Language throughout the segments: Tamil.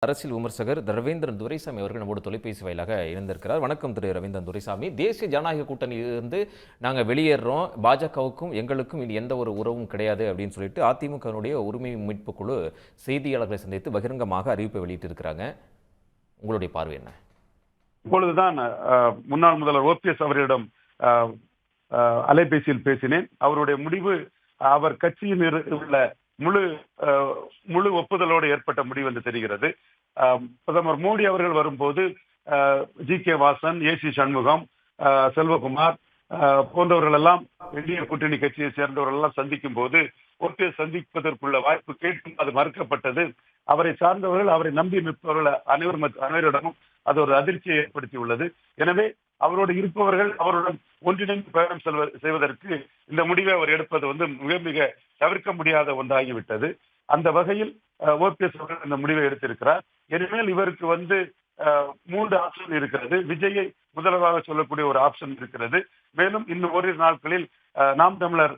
அரசியல் விமர்சகர் ரவீந்திரன் துரைசாமி அவர்கள் நம்மோடு தொலைபேசி வாயிலாக இணைந்திருக்கிறார். வணக்கம் திரு ரவீந்திரன் துரைசாமி. தேசிய ஜனநாயக கூட்டணியிலிருந்து நாங்கள் வெளியேறோம், பாஜகவுக்கும் எங்களுக்கும் இனி எந்த ஒரு உறவும் கிடையாது அப்படின்னு சொல்லிட்டு அதிமுகவினுடைய உரிமை மீட்பு குழு செய்தியாளர்களை சந்தித்து பகிரங்கமாக அறிவிப்பை வெளியிட்டிருக்கிறாங்க. உங்களுடைய பார்வை என்ன? இப்பொழுதுதான் முன்னாள் முதல்வர் ஓபிஎஸ் அவர்களிடம் அலைபேசியில் பேசினேன். அவருடைய முடிவு அவர் கட்சியில் உள்ள முழு ஒப்புதலோடு ஏற்பட்ட முடிவு என்று தெரிகிறது. பிரதமர் மோடி அவர்கள் வரும்போது ஜி.கே. வாசன், ஏ.சி. சண்முகம், செல்வகுமார் போன்றவர்கள் எல்லாம் இந்திய கூட்டணி கட்சியை சேர்ந்தவர்கள் எல்லாம் சந்திக்கும் போது ஓபிஎஸ் சந்திப்பதற்குள்ள வாய்ப்பு கேட்டும் அது மறுக்கப்பட்டது. அவரை சார்ந்தவர்கள், அவரை நம்பி நிற்பவர்கள் அனைவரிடமும் அது ஒரு அதிர்ச்சியை ஏற்படுத்தியுள்ளது. எனவே அவரோடு இருப்பவர்கள் அவருடன் ஒன்றிணைந்து பயணம் செய்வதற்கு இந்த முடிவை அவர் எடுப்பது மிக மிக தவிர்க்க முடியாத ஒன்றாகிவிட்டது. அந்த வகையில் ஓபிஎஸ் அவர்கள் இந்த முடிவை எடுத்திருக்கிறார். இனிமேல் இவருக்கு 3 ஆப்ஷன் இருக்கிறது. விஜயை முதல்வராக சொல்லக்கூடிய ஒரு ஆப்ஷன் இருக்கிறது. மேலும் இன்னும் ஓரிரு நாட்களில் நாம் தமிழர்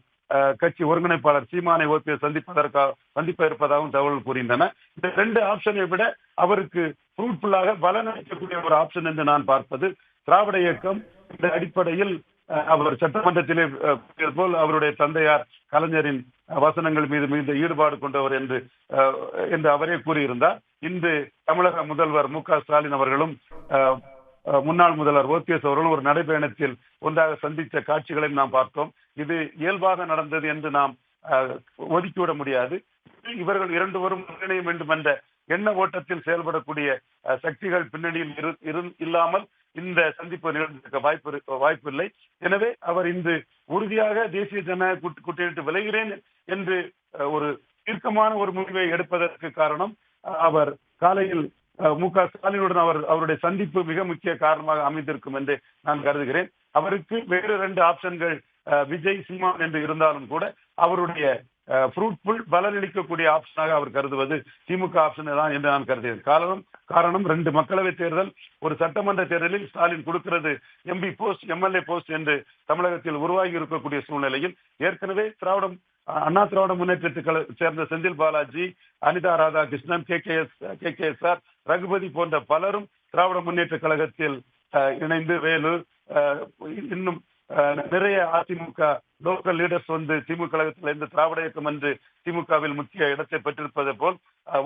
கட்சி ஒருங்கிணைப்பாளர் சீமானை ஓபிஎஸ் சந்திப்ப இருப்பதாகவும் தகவல் கூறுகின்றன. இந்த 2 ஆப்ஷனை விட அவருக்கு ஃப்ரூட்ஃபுல்லாக பலன் அளிக்கக்கூடிய ஒரு ஆப்ஷன் என்று நான் பார்ப்பது திராவிட இயக்கம். இந்த அடிப்படையில் அவர் சட்டமன்றத்திலே போல் அவருடைய தந்தையார் கலைஞரின் வசனங்கள் மீது ஈடுபாடு கொண்டவர் என்று அவரே கூறியிருந்தார். இன்று தமிழக முதல்வர் மு.க. ஸ்டாலின் அவர்களும் முன்னாள் முதல்வர் ஓபிஎஸ் அவர்களும் ஒரு நடைபயணத்தில் ஒன்றாக சந்தித்த காட்சிகளையும் நாம் பார்த்தோம். இது இயல்பாக நடந்தது என்று நாம் ஒதுக்கிவிட முடியாது. இவர்கள் இரண்டுவரும் ஒன்றிணைய வேண்டும் என்ற எண்ண ஓட்டத்தில் செயல்படக்கூடிய சக்திகள் பின்னணியில் இல்லாமல் இந்த சந்திப்பு நிகழ்ந்திருக்க வாய்ப்பில்லை. எனவே அவர் இன்று உறுதியாக தேசிய ஜனநாயக கூட்டணியிட்டு விலகிறேன் என்று ஒரு தீர்க்கமான ஒரு முடிவை எடுப்பதற்கு காரணம் அவர் காலையில் மு.க. ஸ்டாலினுடன் அவருடைய சந்திப்பு மிக முக்கிய காரணமாக அமைந்திருக்கும் என்று நான் கருதுகிறேன். அவருக்கு வேறு 2 ஆப்ஷன்கள் விஜய், சீமான் என்று இருந்தாலும் கூட அவருடைய ஃப்ரூட்ஃபுல் பலனளிக்கக்கூடிய ஆப்ஷனாக அவர் கருதுவது திமுக ஆப்ஷன் தான் என்று நான் கருதுகிறேன். காரணம் 2 மக்களவை தேர்தல், ஒரு சட்டமன்ற தேர்தலில் ஸ்டாலின் கொடுக்கிறது எம்பி போஸ்ட், எம்எல்ஏ போஸ்ட் என்று தமிழகத்தில் உருவாகி இருக்கக்கூடிய சூழ்நிலையில் ஏற்கனவே அண்ணா திராவிட முன்னேற்றத்தை சேர்ந்த செந்தில் பாலாஜி, அனிதா ராதாகிருஷ்ணன், கே.கே.எஸ்.ஆர், ரகுபதி போன்ற பலரும் திராவிட முன்னேற்ற கழகத்தில் இணைந்து வேலூர் இன்னும் நிறைய அதிமுக லோக்கல் லீடர்ஸ் திமுக கழகத்தில் இருந்து திராவிட இயக்கம் என்று திமுகவில் முக்கிய இடத்தை பெற்றிருப்பது போல்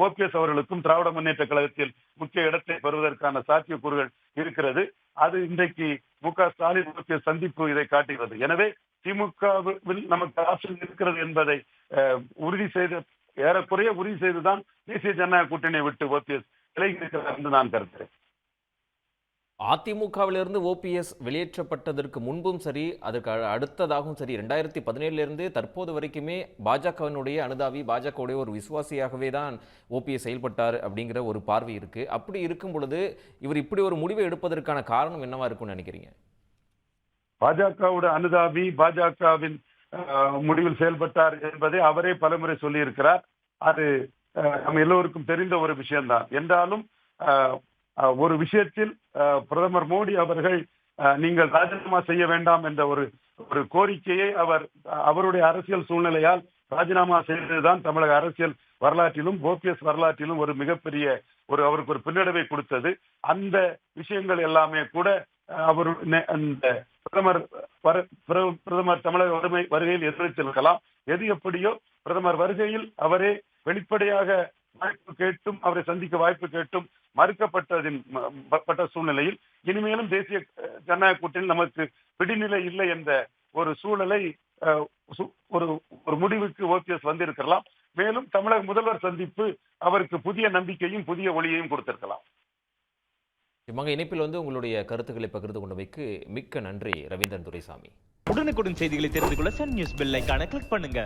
ஓபிஎஸ் அவர்களுக்கும் திராவிட முன்னேற்ற கழகத்தில் முக்கிய இடத்தை பெறுவதற்கான சாத்தியக்கூறுகள் இருக்கிறது. அது இன்றைக்கு மு.க. ஸ்டாலின் ஓபிஎஸ் சந்திப்பு இதை காட்டுகிறது. எனவே திமுகவில் நமக்கு ஆப்ஷன் இருக்கிறது என்பதை ஏறக்குறைய உறுதி செய்துதான் தேசிய ஜனநாயக கூட்டணியை விட்டு ஓபிஎஸ் விலகி இருக்கிறார் என்று நான் கருதுகிறேன். அதிமுகவிலிருந்து ஓபிஎஸ் வெளியேற்றப்பட்டதற்கு முன்பும் சரி, அதற்கு அடுத்ததாகவும் சரி, 2017 தற்போது வரைக்குமே பாஜகவினுடைய அனுதாபி, பாஜகவுடைய ஒரு விசுவாசியாகவே தான் ஓபிஎஸ் செயல்பட்டார் அப்படிங்கிற ஒரு பார்வை இருக்கு. அப்படி இருக்கும் பொழுது இவர் இப்படி ஒரு முடிவை எடுப்பதற்கான காரணம் என்னவா இருக்கும்னு நினைக்கிறீங்க? பாஜகவோட அனுதாபி, பாஜகவின் முடிவில் செயல்பட்டார் என்பதை அவரே பலமுறை சொல்லி இருக்கிறார். அது நம்ம எல்லோருக்கும் தெரிந்த ஒரு விஷயம்தான். என்றாலும் ஒரு விஷயத்தில் பிரதமர் மோடி அவர்கள் நீங்கள் ராஜினாமா செய்ய வேண்டாம் என்ற ஒரு கோரிக்கையை அவருடைய அரசியல் சூழ்நிலையால் ராஜினாமா செய்ததுதான் தமிழக அரசியல் வரலாற்றிலும் ஓபிஎஸ் வரலாற்றிலும் ஒரு மிகப்பெரிய அவருக்கு ஒரு பின்னடைவை கொடுத்தது. அந்த விஷயங்கள் எல்லாமே கூட அந்த பிரதமர் தமிழக வருகையில் எதிர்த்திருக்கலாம். எது எப்படியோ பிரதமர் வருகையில் அவரே வெளிப்படையாக வாய்ப்பு கேட்டும் அவரை சந்திக்க வாய்ப்பு கேட்டும் மறுக்கப்பட்ட சூழ்நிலையில் இனிமேலும் தேசிய ஜனநாயக கூட்டணியில் நமக்கு பிடிநிலை இல்லை என்ற ஒரு சூழலை ஒரு முடிவுக்கு ஓபிஎஸ் வந்திருக்கலாம். மேலும் தமிழக முதல்வர் சந்திப்பு அவருக்கு புதிய நம்பிக்கையும் புதிய ஒளியையும் கொடுத்திருக்கலாம். இணைப்பில் உங்களுடைய கருத்துக்களை பகிர்ந்து கொண்டமைக்கு மிக்க நன்றி ரவீந்திரன் துரைசாமி. உடனுக்குடன் செய்திகளை தெரிந்து கொள்ள சன் நியூஸ் பெல் ஐகானை கிளிக் பண்ணுங்க.